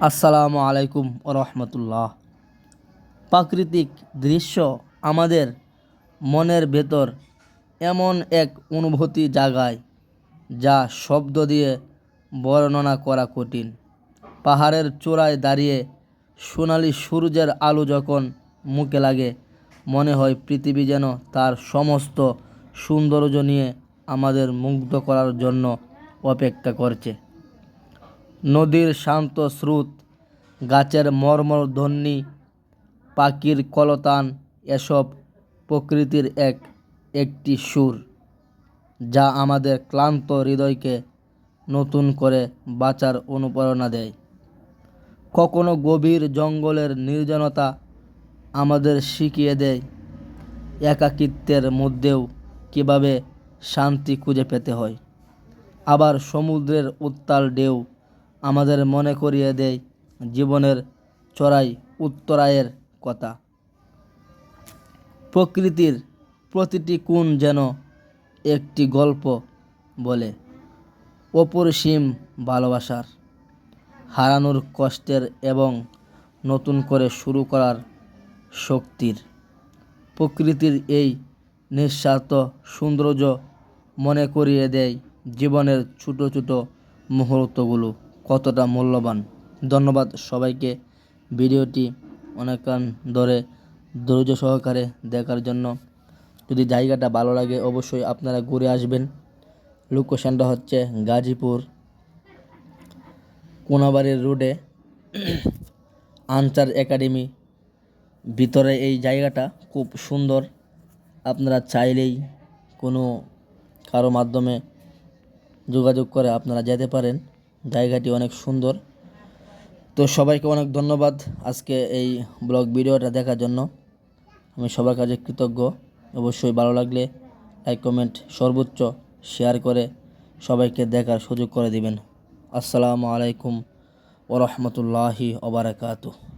আসসালামু আলাইকুম রহমতুল্লাহ। প্রাকৃতিক দৃশ্য আমাদের মনের ভেতর এমন এক অনুভূতি জাগায় যা শব্দ দিয়ে বর্ণনা করা কঠিন। পাহাড়ের চূড়ায় দাঁড়িয়ে সোনালি সূর্যের আলো যখন মুখে লাগে, মনে হয় পৃথিবী যেন তার সমস্ত সৌন্দর্য নিয়ে আমাদের মুগ্ধ করার জন্য অপেক্ষা করছে। নদীর শান্ত স্রোত, গাছের মর্মর ধ্বনি, পাখির কলতান, এসব প্রকৃতির একটি সুর যা আমাদের ক্লান্ত হৃদয়কে নতুন করে বাঁচার অনুপ্রেরণা দেয়। কখনো গভীর জঙ্গলের নির্জনতা আমাদের শিখিয়ে দেয় একাকিত্বের মধ্যেও কীভাবে শান্তি খুঁজে পেতে হয়। আবার সমুদ্রের উত্তাল ঢেউ আমাদের মনে করিয়ে দেয় জীবনের চড়াই উত্তরায়ের কথা। প্রকৃতির প্রতিটি কোণ যেন একটি গল্প বলে, অপরিসীম ভালোবাসার, হারানোর কষ্টের এবং নতুন করে শুরু করার শক্তির। প্রকৃতির এই নিঃস্বার্থ সৌন্দর্য মনে করিয়ে দেয় জীবনের ছোট ছোট মুহূর্তগুলো কতটা মূল্যবান। ধন্যবাদ সবাইকে ভিডিওটি অনেকক্ষণ ধরে ধৈর্য সহকারে দেখার জন্য। যদি জায়গাটা ভালো লাগে অবশ্যই আপনারা ঘুরে আসবেন। লোকেশনটা হচ্ছে গাজীপুর কোনাবাড়ির রোডে আনসার একাডেমি ভিতরে। এই জায়গাটা খুব সুন্দর, আপনারা চাইলেই কোনো কারো মাধ্যমে যোগাযোগ করে আপনারা যেতে পারেন। জায়গাটি অনেক সুন্দর। তো সবাইকে অনেক ধন্যবাদ আজকে এই ব্লগ ভিডিওটা দেখার জন্য। আমি সবার কাছে কৃতজ্ঞ। অবশ্যই ভালো লাগলে লাইক কমেন্ট সর্বোচ্চ শেয়ার করে সবাইকে দেখার সুযোগ করে দিবেন। আসসালামু আলাইকুম ওয়া রাহমাতুল্লাহি ওয়া বারাকাতুহু।